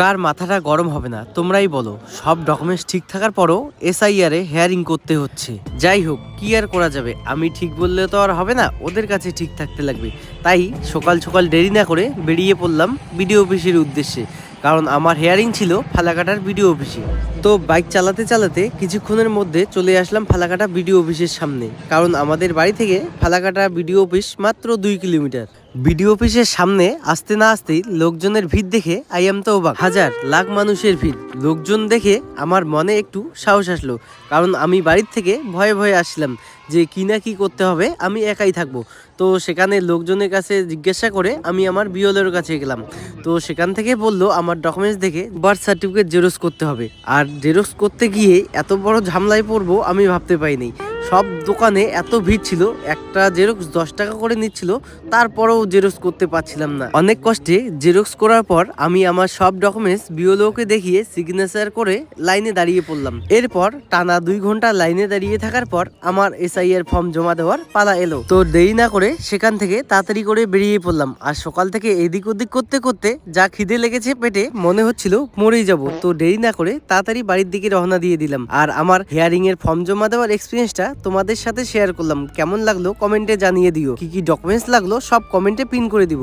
কার মাথাটা গরম হবে না তোমরাই বলো। সব ডকুমেন্টস ঠিক থাকার পরও এসআইআর এ হেয়ারিং করতে হচ্ছে। যাই হোক, কি আর করা যাবে, আমি ঠিক বললে তো আর হবে না, ওদের কাছে ঠিক থাকতে লাগবে। তাই সকাল সকাল দেরি না করে বেরিয়ে পড়লাম বিডিও অফিসের উদ্দেশ্যে, কারণ আমার হেয়ারিং ছিল ফালাকাটার বিডিও অফিসে। তো বাইক চালাতে চালাতে কিছুক্ষণের মধ্যে চলে আসলাম ফালাকাটা বিডিও অফিসের সামনে, কারণ আমাদের বাড়ি থেকে ফালাকাটা বিডিও অফিস মাত্র 2 কিলোমিটার। বিডিও অফিসের সামনে আসতে না আসতেই লোকজনের ভিড় দেখে আই এম তো অবাক। হাজার লাখ মানুষের ভিড়, লোকজন দেখে আমার মনে একটু সাহস আসলো, কারণ আমি বাড়ির থেকে ভয়ে ভয়ে আসছিলাম যে কি না কি করতে হবে, আমি একাই থাকবো। তো সেখানে লোকজনের কাছে জিজ্ঞাসা করে আমি আমার বিওলের কাছে গেলাম। তো সেখান থেকে বললো আমার ডকুমেন্টস দেখে বার্থ সার্টিফিকেট জেরক্স করতে হবে। আর জেরক্স করতে গিয়ে এত বড় ঝামেলায় পড়বো আমি ভাবতে পারিনি। সব দোকানে এত ভিড় ছিল, একটা জেরক্স 10 টাকা করে নিচ্ছিল, তারপরেও জেরক্স করতে পারছিলাম না। অনেক কষ্টে জেরক্স করার পর আমি আমার সব ডকুমেন্টস বিওলোকে দেখিয়ে সিগনেচার করে লাইনে দাঁড়িয়ে পড়লাম। এরপর টানা 2 ঘন্টা লাইনে দাঁড়িয়ে থাকার পর আমার এসআইআর ফর্ম জমা দেওয়ার পালা এলো। তো দেরি না করে সেখান থেকে তাড়াতাড়ি করে বেরিয়ে পড়লাম। আর সকাল থেকে এদিক ওদিক করতে করতে যা খিদে লেগেছে পেটে, মনে হচ্ছিল মরেই যাব। তো দেরি না করে তাড়াতাড়ি বাড়ির দিকে রওনা দিয়ে দিলাম। আর আমার হেয়ারিং এর ফর্ম জমা দেওয়ার এক্সপিরিয়েন্সটা তোমাদের সাথে শেয়ার করলাম। কেমন লাগলো কমেন্টে জানিয়ে দিও। কি কি ডকুমেন্টস লাগলো সব কমেন্টে পিন করে দিব।